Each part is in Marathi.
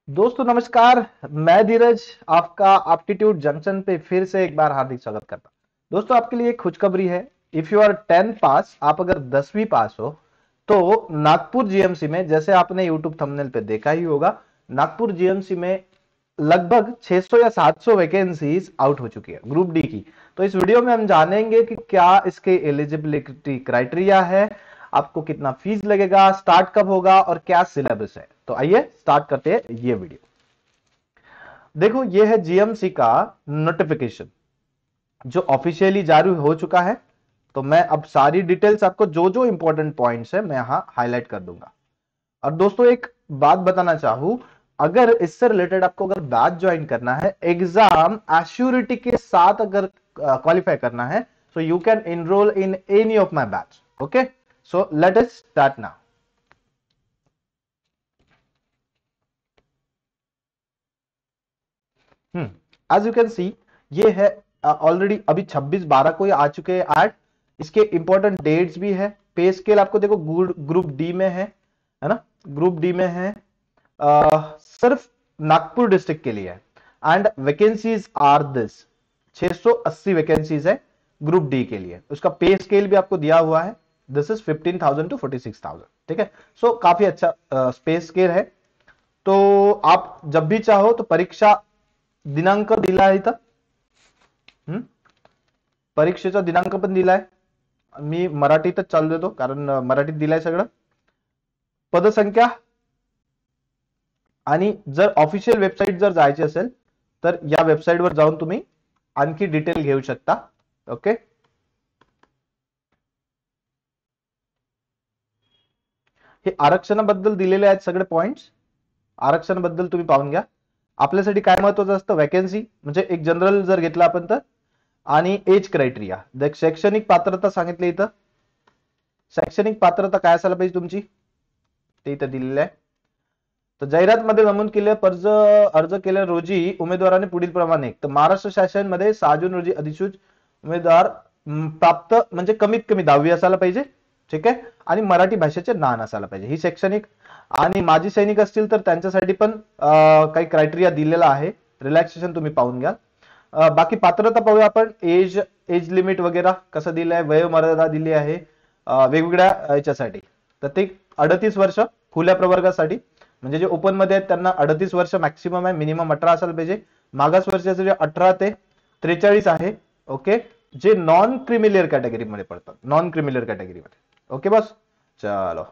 दोस्तों नमस्कार। मैं धीरज आपका एप्टीट्यूड जंक्शन पे फिर से एक बार हार्दिक स्वागत करता हूं। दोस्तों आपके लिए एक खुशखबरी है। इफ यू आर 10 पास, आप अगर 10वीं पास हो तो नागपुर जीएमसी में, जैसे आपने यूट्यूब थंबनेल पे देखा ही होगा, नागपुर जीएमसी में लगभग 600 या 700 वैकेंसीज आउट हो चुकी है ग्रुप डी की। तो इस वीडियो में हम जानेंगे कि क्या इसके एलिजिबिलिटी क्राइटेरिया है, आपको कितना फीस लगेगा, स्टार्ट कब होगा और क्या सिलेबस है। तो आइए स्टार्ट करते हैं ये वीडियो। देखो ये है जीएमसी का नोटिफिकेशन जो ऑफिशियली जारी हो चुका है। तो मैं अब सारी डिटेल्स आपको जो जो इंपॉर्टेंट पॉइंट्स है मैं यहां हाईलाइट कर दूंगा। और दोस्तों एक बात बताना चाहूं, अगर इससे रिलेटेड आपको अगर बैच ज्वाइन करना है, एग्जाम एश्योरिटी के साथ अगर क्वालिफाई करना है, so you can enroll in any of my batch. Okay, so let us start now. As you can see, ये है ऑलरेडी अभी 26/12 को ये आ चुके हैं ऐड। इसके इंपॉर्टेंट डेट्स भी है। पे स्केल आपको देखो ग्रुप डी में है ना, ग्रुप डी में है। सिर्फ नागपुर डिस्ट्रिक्ट के लिए है। एंड वैकेंसीज आर दिस 680 वैकेंसीज है ग्रुप डी के लिए। उसका पे स्केल भी आपको दिया हुआ है। दिस इज 15,000 to 46,000। ठीक है, सो काफी अच्छा पे स्केल है। तो आप जब भी चाहो तो परीक्षा दिनांक दिला इथं, परीक्षेचा दिनांक पण दिलाय। मी मराठीतच चालू देतो कारण मराठीत दिलाय सगळं। पदसंख्या आणि जर ऑफिशियल वेबसाईट जर जायची असेल तर या वेबसाईटवर जाऊन तुम्ही आणखी डिटेल घेऊ शकता। ओके, हे आरक्षणाबद्दल दिलेले आहेत सगळे पॉइंट्स। आरक्षणाबद्दल तुम्ही पाहून घ्या। आपल्यासाठी काय महत्वाचं असतं, वॅकन्सी म्हणजे एक जनरल जर घेतला आपण तर, आणि एज क्रायटेरिया। शैक्षणिक पात्रता सांगितली इथं। शैक्षणिक पात्रता काय असायला पाहिजे तुमची ते इथं दिलेलं आहे। तर जाहिरातमध्ये नमूद केले अर्ज केल्या रोजी उमेदवाराने पुढील प्रमाणे, तर महाराष्ट्र शासनमध्ये 6 जून रोजी अधिसूचित उमेदवार प्राप्त म्हणजे कमीत कमी 10वी असायला पाहिजे। ठीक आहे, आणि मराठी भाषेचे ज्ञान असायला पाहिजे। ही शैक्षणिक। आणि माजी सैनिक असतील तर त्यांच्यासाठी पण काही क्रायटेरिया दिलेला आहे। रिलॅक्सेशन तुम्ही पाहून घ्या। बाकी पात्रता पाहूया आपण। एज लिमिट वगैरे कसं दिलंय, वयोमर्यादा दिली आहे वेगवेगळ्या याच्यासाठी। तर ते 38 वर्ष खुल्या प्रवर्गासाठी, म्हणजे जे ओपन मध्ये आहेत त्यांना 38 वर्ष मॅक्सिमम आहे, मिनिमम 18 असायला पाहिजे। मागास वर्षाचे 18 ते 43 आहे। ओके, जे नॉन क्रिमिलियर कॅटेगरी मध्ये पडतात, नॉन क्रिमिलियर कॅटेगरीमध्ये। ओके बस, चलो।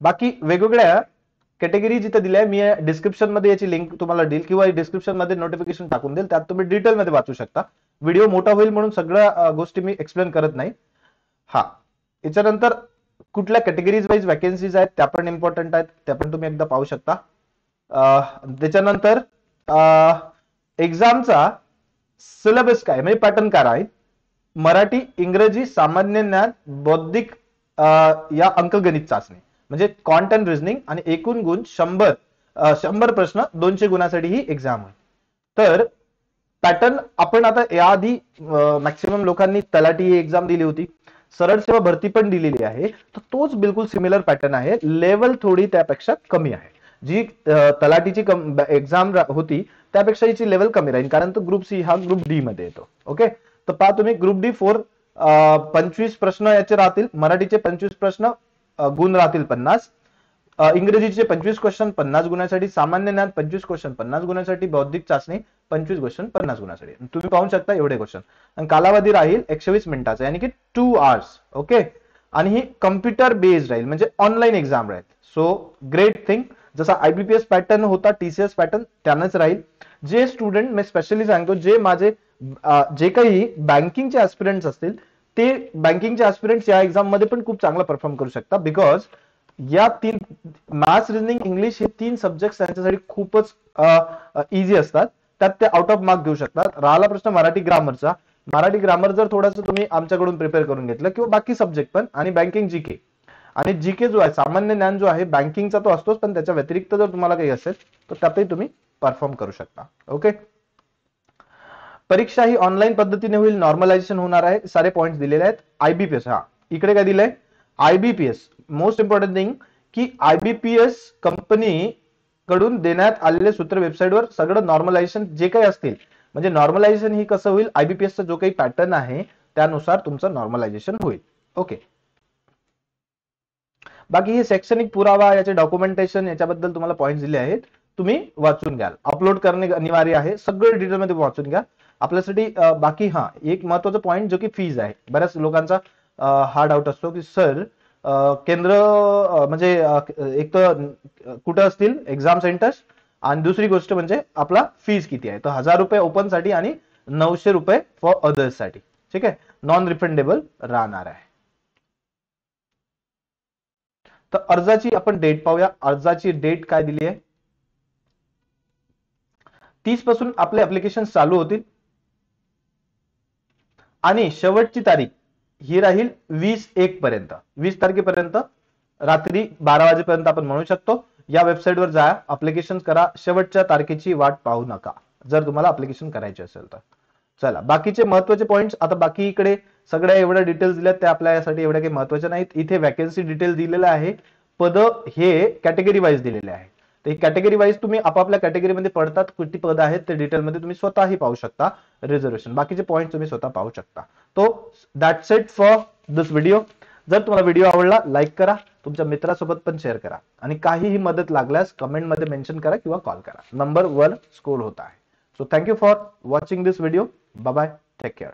बाकी वेगवेगळ्या कॅटेगरी जिथे दिल्या, मी डिस्क्रिप्शन मध्ये याची लिंक तुम्हाला देईल किंवा डिस्क्रिप्शन मध्ये नोटिफिकेशन टाकून देईल, त्यात तुम्ही डिटेल मध्ये वाचू शकता। व्हिडिओ मोठा होईल म्हणून सगळ्या गोष्टी मी एक्सप्लेन करत नाही। हा, याच्यानंतर कुठल्या कॅटेगरीज वाईज वॅकन्सीज आहेत त्या पण इम्पॉर्टंट आहेत, त्या पण तुम्ही एकदा पाहू शकता। त्याच्यानंतर एक्झामचा सिलेबस काय म्हणजे पॅटर्न काय आहे, मराठी, इंग्रजी, सामान्य ज्ञान, बौद्धिक या अंकगणित चाचणी, म्हणजे क्वांट अँड रिझनिंग, आणि एकूण गुण 100 प्रश्न 200 गुणासाठी ही एक्झाम आहे। तर पॅटर्न आपण आता याआधी मॅक्सिमम लोकांनी तलाठी ही एक्झाम दिली होती, सरळ सेवा भरती पण दिलेली आहे, तर तोच बिलकुल सिमिलर पॅटर्न आहे। लेवल थोडी त्यापेक्षा कमी आहे। जी तलाठीची एक्झाम होती त्यापेक्षा हिची लेवल कमी राहील, कारण तो ग्रुप सी हा ग्रुप डी मध्ये येतो। ओके, तर पहा तुम्ही ग्रुप डी 4 25 प्रश्न याचे राहतील, मराठीचे 25 प्रश्न गुण राहतील 50, इंग्रजीचे 25 क्वेश्चन 50 गुणासाठी, सामान्य ज्ञान 25 क्वेश्चन 50 गुणासाठी, बौद्धिक चाचणी 25 क्वेश्चन 50 गुणासाठी। तुम्ही पाहू शकता एवढे क्वेश्चन, आणि कालावधी राहील 120 मिनिटाचा, यानी की 2 आवर्स। ओके, आणि ही कम्प्युटर बेस्ड राहील, म्हणजे ऑनलाईन एक्झाम राहील। सो ग्रेट थिंग, जसा आयबीपीएस पॅटर्न होता, टीसीएस पॅटर्न त्यानंच राहील। जे स्टुडंट मी स्पेशली सांगतो, जे माझे जे काही बँकिंगचे ऍस्पिरंट्स असतील, ते बँकिंगचे ऍस्पिरंट्स या एक्झाम मध्ये पण खूप चांगला परफॉर्म करू शकता, बिकॉज या 3 मॅथ्स, रिजनिंग, इंग्लिश हे 3 सब्जेक्ट त्यांच्यासाठी खूपच इझी असतात, त्यात ते आउट ऑफ मार्क घेऊ शकतात। राहिला प्रश्न मराठी ग्रामरचा, मराठी ग्रामर जर थोडंसं तुम्ही आमच्याकडून प्रिपेअर करून घेतलं, किंवा बाकी सब्जेक्ट पण, आणि बँकिंग जीके, आणि जीके जो आहे सामान्य ज्ञान जो आहे बँकिंगचा तो असतोच, पण त्याच्या व्यतिरिक्त जर तुम्हाला काही असेल तर त्यातही तुम्ही परफॉर्म करू शकता। ओके, परीक्षा ही ऑनलाईन पद्धतीने होईल, नॉर्मलायझेशन होणार आहे, सारे पॉइंट्स दिलेले आहेत। आयबीपीएस, हा इकडे काय दिलंय, आयबीपीएस मोस्ट इंपॉर्टंट थिंग की IBPS कंपनी कडून देण्यात आलेले सूत्र वेबसाईटवर सगळं नॉर्मलायझेशन जे काही असतील, म्हणजे नॉर्मलायझेशन ही कसं होईल, IBPS चा जो काही पॅटर्न आहे त्यानुसार तुमचं नॉर्मलायझेशन होईल. ओके. बाकी हे शैक्षणिक पुरावा, याचे डॉक्युमेंटेशन, याच्याबद्दल तुम्हाला पॉईंट दिले आहेत, तुम्ही वाचून घ्याल. अपलोड करणे अनिवार्य आहे, सगळे डिटेल मध्ये वाचून घ्या आपल्यासाठी. बाकी हा एक महत्वाचा पॉईंट जो की फीज आहे. बऱ्याच लोकांचा हा डाऊट असतो की सर केंद्र म्हणजे एक तर कुठं असतील एक्झाम सेंटर्स, आणि दुसरी गोष्ट म्हणजे आपला फीज किती आहे. तर 1000 रुपये ओपन साठी आणि 900 रुपये फॉर अदर्स साठी. ठीक आहे, नॉन रिफंडेबल राहणार आहे. तर अर्जाची आपण डेट पाहूया. अर्जाची डेट काय दिली आहे, 30 पासून आपले ऍप्लिकेशन चालू होतील आणि शेवटची तारीख ही राहील 20/1 पर्यंत. 20 तारखेपर्यंत रात्री 12 वाजेपर्यंत आपण म्हणू शकतो. या वेबसाईटवर जा, ऍप्लिकेशन करा, शेवटच्या तारखेची वाट पाहू नका जर तुम्हाला ऍप्लिकेशन करायचे असेल तर. चला, बाकीचे महत्वाचे पॉइंट्स आता बाकी इकडे सगळ्या एवढ्या डिटेल्स दिल्यात त्या आपल्यासाठी एवढ्या काही महत्वाच्या नाहीत. इथे वॅकन्सी डिटेल दिलेलं आहे, पद हे कॅटेगरी वाईज दिलेले आहे. तर कॅटेगरी वाईज तुम्ही आपापल्या कॅटेगरीमध्ये पडतात किती पद आहेत ते डिटेलमध्ये तुम्ही स्वतःही पाहू शकता. रिझर्वेशन बाकीचे पॉईंट तुम्ही स्वतः पाहू शकता. तो that's it for this video. जर तुम्हाला व्हिडिओ आवडला लाईक करा, तुमच्या मित्रासोबत पण शेअर करा, आणि काहीही मदत लागल्यास कमेंटमध्ये मेन्शन करा किंवा कॉल करा. नंबर 1 स्क्रोल होत आहे. So thank you for watching this video. Bye bye, take care.